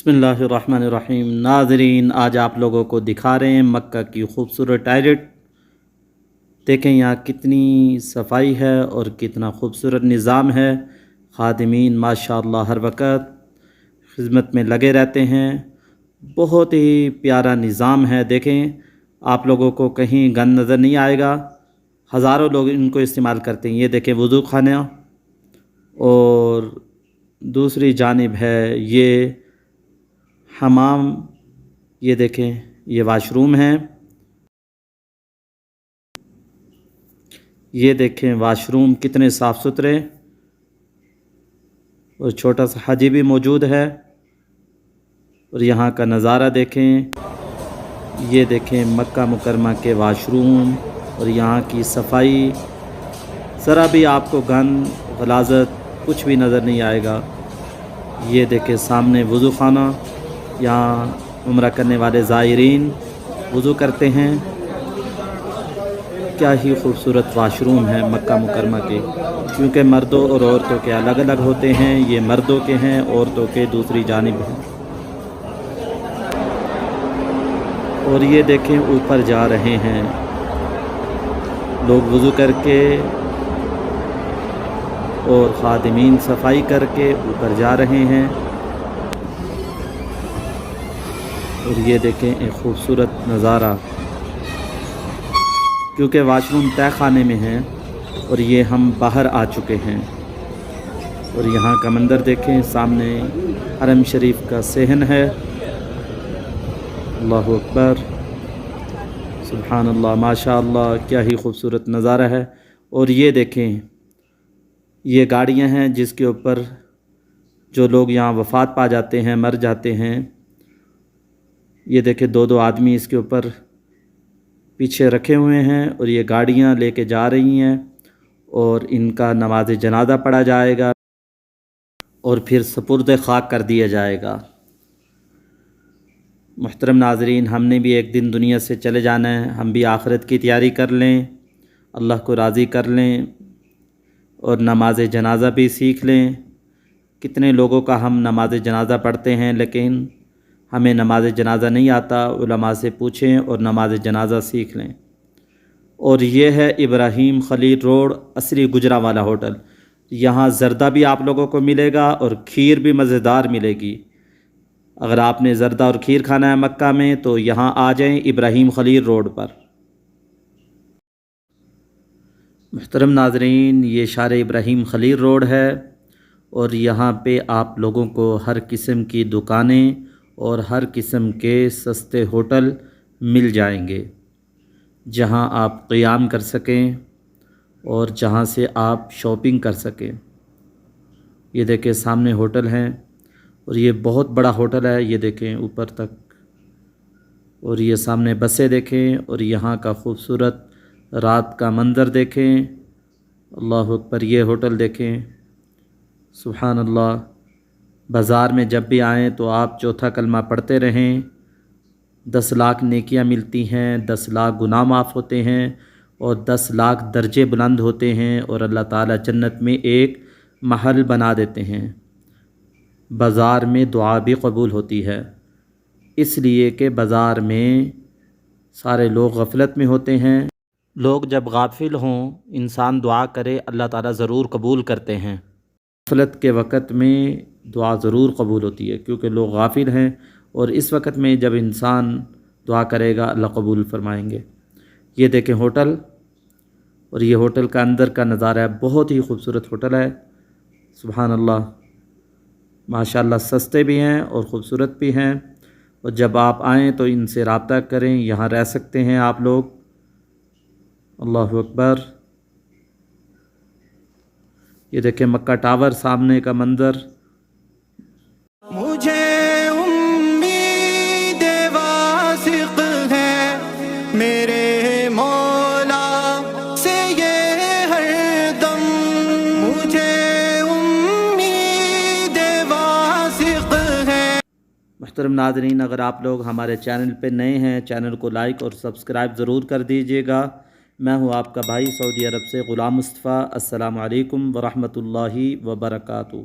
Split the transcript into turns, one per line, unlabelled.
बिस्मिल्लाहिर्रहमानिर्रहीम। नाज़रीन, आज आप लोगों को दिखा रहे हैं मक्का की खूबसूरत टॉयलेट। देखें यहाँ कितनी सफाई है और कितना खूबसूरत निज़ाम है। खादिमीन माशाअल्लाह हर वक्त खिदमत में लगे रहते हैं। बहुत ही प्यारा निज़ाम है। देखें, आप लोगों को कहीं गंद नज़र नहीं आएगा। हज़ारों लोग इनको इस्तेमाल करते हैं। ये देखें वज़ू खाना, और दूसरी जानिब है ये हमाम। ये देखें, ये वाशरूम है। ये देखें वाशरूम कितने साफ़ सुथरे, और छोटा सा हाजी भी मौजूद है। और यहाँ का नज़ारा देखें। ये देखें मक्का मुकरमा के वाशरूम और यहाँ की सफाई। ज़रा भी आपको गंद गलाज़त कुछ भी नज़र नहीं आएगा। ये देखें सामने वज़ू खाना, यहाँ उम्रा करने वाले ज़ायरीन वज़ू करते हैं। क्या ही खूबसूरत वाशरूम है मक्का मुकरमा के, क्योंकि मर्दों और औरतों के अलग अलग होते हैं। ये मर्दों के हैं, औरतों के दूसरी जानिब हैं। और ये देखें ऊपर जा रहे हैं लोग वज़ू करके, और खादिमीन सफाई करके ऊपर जा रहे हैं। और ये देखें एक खूबसूरत नज़ारा, क्योंकि वाशरूम तय खाने में है और ये हम बाहर आ चुके हैं। और यहाँ का मंदिर देखें, सामने हरम शरीफ का सहन है। अल्लाहु अकबर, सुभान अल्लाह, माशा अल्लाह, क्या ही खूबसूरत नज़ारा है। और ये देखें, ये गाड़ियाँ हैं जिसके ऊपर जो लोग यहाँ वफ़ात पा जाते हैं, मर जाते हैं। ये देखें दो दो आदमी इसके ऊपर पीछे रखे हुए हैं, और ये गाड़ियाँ लेके जा रही हैं, और इनका नमाज जनाजा पढ़ा जाएगा और फिर सपुर्द खाक कर दिया जाएगा। मुहतरम नाज़रीन, हमने भी एक दिन दुनिया से चले जाना है। हम भी आखिरत की तैयारी कर लें, अल्लाह को राज़ी कर लें, और नमाज जनाजा भी सीख लें। कितने लोगों का हम नमाज जनाजा पढ़ते हैं, लेकिन हमें नमाज जनाजा नहीं आता। उलमा से पूछें और नमाज जनाजा सीख लें। और ये है इब्राहीम खलील रोड, असली गुजरावाला होटल। यहाँ ज़र्दा भी आप लोगों को मिलेगा और खीर भी मज़ेदार मिलेगी। अगर आपने ज़र्दा और खीर खाना है मक्का में, तो यहाँ आ जाएं इब्राहीम खलील रोड पर। मुहतरम नाज़रीन, ये शार इब्राहीम खलील रोड है, और यहाँ पे आप लोगों को हर किस्म की दुकानें और हर किस्म के सस्ते होटल मिल जाएंगे, जहाँ आप क़ियाम कर सकें और जहाँ से आप शॉपिंग कर सकें। ये देखें सामने होटल हैं, और ये बहुत बड़ा होटल है। ये देखें ऊपर तक, और ये सामने बसें देखें, और यहाँ का खूबसूरत रात का मंज़र देखें। अल्लाह अकबर, ये होटल देखें, सुभान अल्लाह। बाज़ार में जब भी आएँ तो आप चौथा कलमा पढ़ते रहें। 10 लाख नेकियां मिलती हैं, 10 लाख गुनाह माफ़ होते हैं, और 10 लाख दर्जे बुलंद होते हैं, और अल्लाह ताला जन्नत में एक महल बना देते हैं। बाज़ार में दुआ भी कबूल होती है, इसलिए कि बाज़ार में सारे लोग गफलत में होते हैं। लोग जब गाफिल हों, इंसान दुआ करे, अल्लाह ताला ज़रूर कबूल करते हैं। गफलत के वक़्त में दुआ ज़रूर कबूल होती है, क्योंकि लोग गाफिल हैं, और इस वक्त में जब इंसान दुआ करेगा अल्लाह कबूल फरमाएंगे। ये देखें होटल, और ये होटल का अंदर का नज़ारा है। बहुत ही खूबसूरत होटल है, सुभान अल्लाह, माशाअल्लाह। सस्ते भी हैं और ख़ूबसूरत भी हैं, और जब आप आएँ तो इनसे रब्ता करें, यहाँ रह सकते हैं आप लोग। अल्लाहु अकबर। ये देखें मक्का टावर, सामने का मंज़र।
मुझे उम्मीद वासिक़ है मेरे मौला से ये हरदम, मुझे उम्मीद वासिक़ है।
मुहतरम नाज़रीन, अगर आप लोग हमारे चैनल पे नए हैं, चैनल को लाइक और सब्सक्राइब ज़रूर कर दीजिएगा। मैं हूँ आपका भाई सऊदी अरब से ग़ुलाम मुस्तफ़ा। अस्सलामु अलैकुम वरहमतुल्लाहि वबरकातुहू।